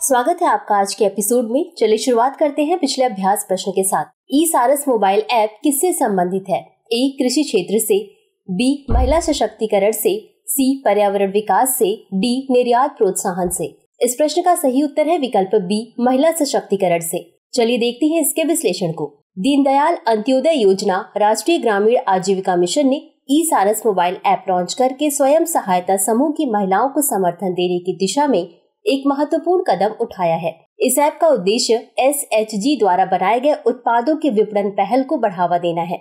स्वागत है आपका आज के एपिसोड में। चलिए शुरुआत करते हैं पिछले अभ्यास प्रश्न के साथ। ई सारस मोबाइल ऐप किससे संबंधित है? ए कृषि क्षेत्र से, बी महिला सशक्तिकरण से, सी पर्यावरण विकास से, डी निर्यात प्रोत्साहन से। इस प्रश्न का सही उत्तर है विकल्प बी महिला सशक्तिकरण से। चलिए देखते हैं इसके विश्लेषण को। दीनदयाल अंत्योदय योजना राष्ट्रीय ग्रामीण आजीविका मिशन ने ई सारस मोबाइल ऐप लॉन्च करके स्वयं सहायता समूह की महिलाओं को समर्थन देने की दिशा में एक महत्वपूर्ण कदम उठाया है। इस ऐप का उद्देश्य SHG द्वारा बनाए गए उत्पादों के विपणन पहल को बढ़ावा देना है।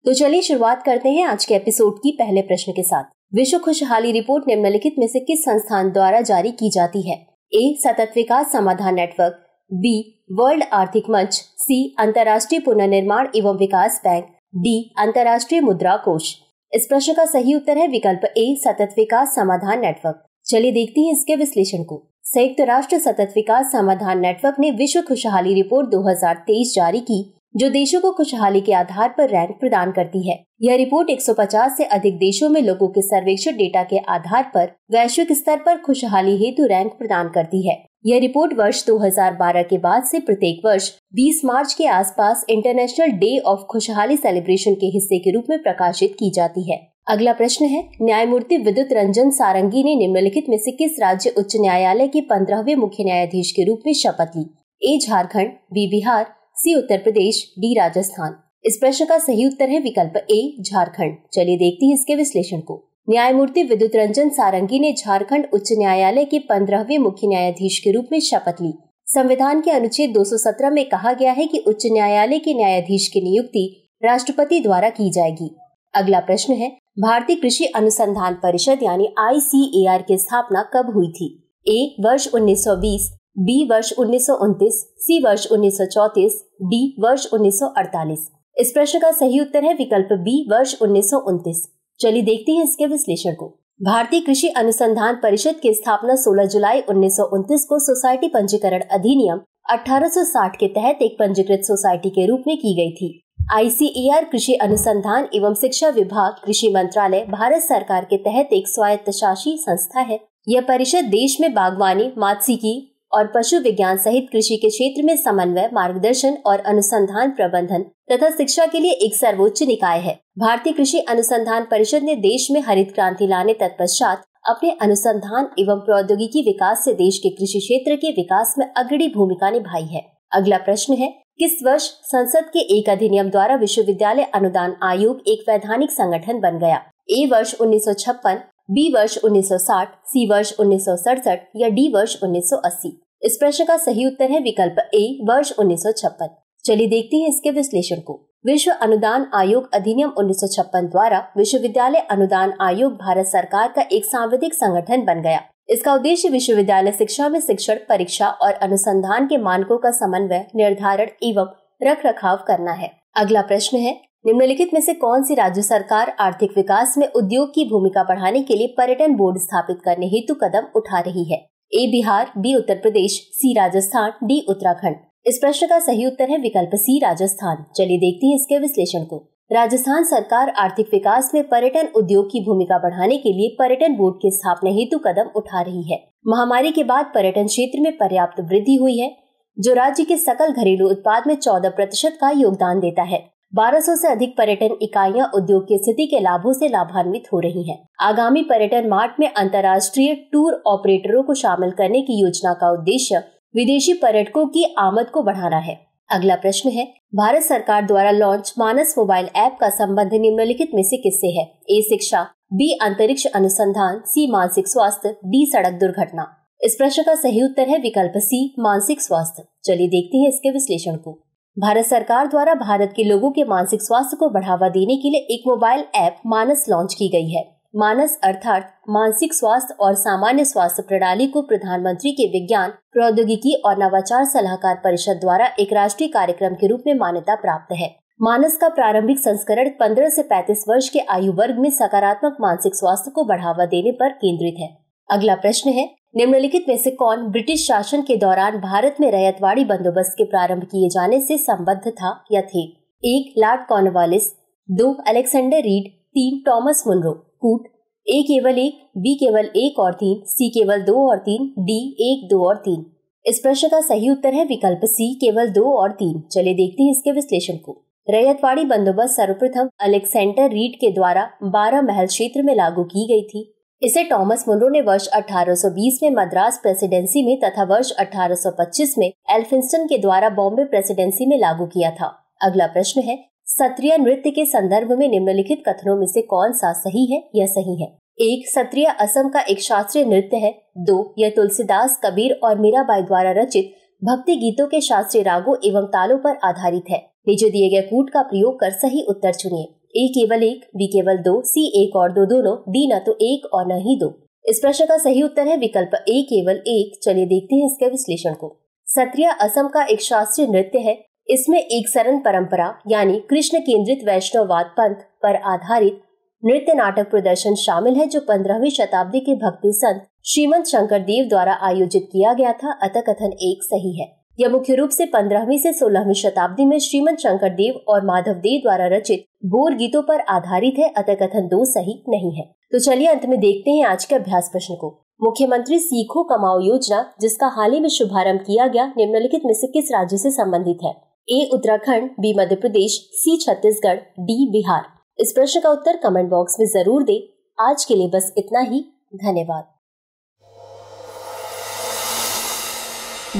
तो चलिए शुरुआत करते हैं आज के एपिसोड की पहले प्रश्न के साथ। विश्व खुशहाली रिपोर्ट निम्नलिखित में से किस संस्थान द्वारा जारी की जाती है? ए सतत विकास समाधान नेटवर्क, बी वर्ल्ड आर्थिक मंच, सी अंतर्राष्ट्रीय पुनर्निर्माण एवं विकास बैंक, डी अंतर्राष्ट्रीय मुद्रा कोष। इस प्रश्न का सही उत्तर है विकल्प ए सतत विकास समाधान नेटवर्क। चलिए देखते हैं इसके विश्लेषण को। संयुक्त राष्ट्र सतत विकास समाधान नेटवर्क ने विश्व खुशहाली रिपोर्ट 2023 जारी की, जो देशों को खुशहाली के आधार पर रैंक प्रदान करती है। यह रिपोर्ट 150 से अधिक देशों में लोगों के सर्वेक्षण डेटा के आधार पर वैश्विक स्तर पर खुशहाली हेतु रैंक प्रदान करती है। यह रिपोर्ट वर्ष 2012 के बाद से प्रत्येक वर्ष 20 मार्च के आसपास इंटरनेशनल डे ऑफ खुशहाली सेलिब्रेशन के हिस्से के रूप में प्रकाशित की जाती है। अगला प्रश्न है, न्यायमूर्ति विद्युत रंजन सारंगी ने निम्नलिखित में से किस राज्य उच्च न्यायालय के 15वें मुख्य न्यायाधीश के रूप में शपथ ली? ए झारखंड, बी बिहार, सी उत्तर प्रदेश, डी राजस्थान। इस प्रश्न का सही उत्तर है विकल्प ए झारखंड। चलिए देखते हैं इसके विश्लेषण को। न्यायमूर्ति विद्युत रंजन सारंगी ने झारखंड उच्च न्यायालय के 15वें मुख्य न्यायाधीश के रूप में शपथ ली। संविधान के अनुच्छेद 217 में कहा गया है कि उच्च न्यायालय के न्यायाधीश की नियुक्ति राष्ट्रपति द्वारा की जाएगी। अगला प्रश्न है, भारतीय कृषि अनुसंधान परिषद यानी ICAR की स्थापना कब हुई थी? ए वर्ष 1920, बी वर्ष 1929, सी वर्ष 1934, डी वर्ष 1948। इस प्रश्न का सही उत्तर है विकल्प बी वर्ष 1929। चलिए देखते हैं इसके विश्लेषण को। भारतीय कृषि अनुसंधान परिषद की स्थापना 16 जुलाई 1929 को सोसाइटी पंजीकरण अधिनियम 1860 के तहत एक पंजीकृत सोसाइटी के रूप में की गई थी। ICAR कृषि अनुसंधान एवं शिक्षा विभाग, कृषि मंत्रालय, भारत सरकार के तहत एक स्वायत्तशासी संस्था है। यह परिषद देश में बागवानी, मात्स्यिकी और पशु विज्ञान सहित कृषि के क्षेत्र में समन्वय, मार्गदर्शन और अनुसंधान प्रबंधन तथा शिक्षा के लिए एक सर्वोच्च निकाय है। भारतीय कृषि अनुसंधान परिषद ने देश में हरित क्रांति लाने तत्पश्चात अपने अनुसंधान एवं प्रौद्योगिकी विकास से देश के कृषि क्षेत्र के विकास में अग्रणी भूमिका निभाई है। अगला प्रश्न है, किस वर्ष संसद के एक अधिनियम द्वारा विश्वविद्यालय अनुदान आयोग एक वैधानिक संगठन बन गया? ए वर्ष 1956, बी वर्ष 1960, सी वर्ष 1967 या डी वर्ष 1980। इस प्रश्न का सही उत्तर है विकल्प ए वर्ष 1956। चलिए देखते हैं इसके विश्लेषण को। विश्व अनुदान आयोग अधिनियम 1956 द्वारा विश्वविद्यालय अनुदान आयोग भारत सरकार का एक सांविधिक संगठन बन गया। इसका उद्देश्य विश्वविद्यालय शिक्षा में शिक्षण, परीक्षा और अनुसंधान के मानकों का समन्वय, निर्धारण एवं रख रखाव करना है। अगला प्रश्न है, निम्नलिखित में से कौन सी राज्य सरकार आर्थिक विकास में उद्योग की भूमिका बढ़ाने के लिए पर्यटन बोर्ड स्थापित करने हेतु कदम उठा रही है? ए बिहार, बी उत्तर प्रदेश, सी राजस्थान, डी उत्तराखंड। इस प्रश्न का सही उत्तर है विकल्प सी राजस्थान। चलिए देखते हैं इसके विश्लेषण को। राजस्थान सरकार आर्थिक विकास में पर्यटन उद्योग की भूमिका बढ़ाने के लिए पर्यटन बोर्ड की स्थापना हेतु कदम उठा रही है। महामारी के बाद पर्यटन क्षेत्र में पर्याप्त वृद्धि हुई है, जो राज्य के सकल घरेलू उत्पाद में 14% का योगदान देता है। 1200 से अधिक पर्यटन इकाइयां उद्योग की स्थिति के लाभों से लाभान्वित हो रही हैं। आगामी पर्यटन मार्ट में अंतर्राष्ट्रीय टूर ऑपरेटरों को शामिल करने की योजना का उद्देश्य विदेशी पर्यटकों की आमद को बढ़ाना है। अगला प्रश्न है, भारत सरकार द्वारा लॉन्च मानस मोबाइल ऐप का संबंध निम्नलिखित में से किससे है? ए शिक्षा, बी अंतरिक्ष अनुसंधान, सी मानसिक स्वास्थ्य, डी सड़क दुर्घटना। इस प्रश्न का सही उत्तर है विकल्प सी मानसिक स्वास्थ्य। चलिए देखते हैं इसके विश्लेषण को। भारत सरकार द्वारा भारत के लोगों के मानसिक स्वास्थ्य को बढ़ावा देने के लिए एक मोबाइल ऐप मानस लॉन्च की गई है। मानस अर्थात मानसिक स्वास्थ्य और सामान्य स्वास्थ्य प्रणाली को प्रधानमंत्री के विज्ञान, प्रौद्योगिकी और नवाचार सलाहकार परिषद द्वारा एक राष्ट्रीय कार्यक्रम के रूप में मान्यता प्राप्त है। मानस का प्रारंभिक संस्करण 15 से 35 वर्ष के आयु वर्ग में सकारात्मक मानसिक स्वास्थ्य को बढ़ावा देने पर केंद्रित है। अगला प्रश्न है, निम्नलिखित में से कौन ब्रिटिश शासन के दौरान भारत में रैयतवाड़ी बंदोबस्त के प्रारंभ किए जाने से संबद्ध था या थे? 1. Lord Cornwallis, 2. Alexander Read, 3. Thomas Munro. कूट ए केवल 1, बी केवल 1 और 3, सी केवल 2 और 3, डी 1, 2 और 3। इस प्रश्न का सही उत्तर है विकल्प सी, केवल 2 और 3। चलिए देखते हैं इसके विश्लेषण को। रैयतवाड़ी बंदोबस्त सर्वप्रथम अलेक्जेंडर रीड के द्वारा 12 महल क्षेत्र में लागू की गई थी। इसे टॉमस मुनरो ने वर्ष 1820 में मद्रास प्रेसिडेंसी में तथा वर्ष 1825 में एल्फिंस्टन के द्वारा बॉम्बे प्रेसिडेंसी में लागू किया था। अगला प्रश्न है, सत्रिय नृत्य के संदर्भ में निम्नलिखित कथनों में से कौन सा सही है या सही है? 1. सत्रिय असम का एक शास्त्रीय नृत्य है। 2. यह तुलसीदास, कबीर और मीराबाई द्वारा रचित भक्ति गीतों के शास्त्रीय रागों एवं तालों पर आधारित है। नीचे दिए गए कूट का प्रयोग कर सही उत्तर चुनिए। ए केवल 1, बी केवल 2, सी 1 और 2 दोनों, डी न तो 1 और न ही 2। इस प्रश्न का सही उत्तर है विकल्प ए केवल 1। चलिए देखते हैं इसके विश्लेषण को। सत्रिय असम का एक शास्त्रीय नृत्य है। इसमें एक सरन परंपरा यानी कृष्ण केंद्रित वैष्णववाद पंथ पर आधारित नृत्य नाटक प्रदर्शन शामिल है, जो 15वीं शताब्दी के भक्ति संत श्रीमंत शंकर देव द्वारा आयोजित किया गया था। अतः कथन 1 सही है। यह मुख्य रूप से 15वीं से 16वीं शताब्दी में श्रीमंत शंकर देव और माधव देव द्वारा रचित बोर गीतों पर आधारित है। अतः कथन 2 सही नहीं है। तो चलिए अंत में देखते हैं आज के अभ्यास प्रश्न को। मुख्यमंत्री सीखो कमाओ योजना, जिसका हाल ही में शुभारंभ किया गया, निम्नलिखित में से किस राज्य से संबंधित है? ए उत्तराखंड, बी मध्य प्रदेश, सी छत्तीसगढ़, डी बिहार। इस प्रश्न का उत्तर कमेंट बॉक्स में जरूर दें। आज के लिए बस इतना ही। धन्यवाद।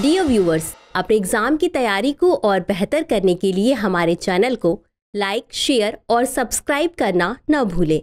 डियर व्यूअर्स, अपने एग्जाम की तैयारी को और बेहतर करने के लिए हमारे चैनल को लाइक, शेयर और सब्सक्राइब करना न भूलें।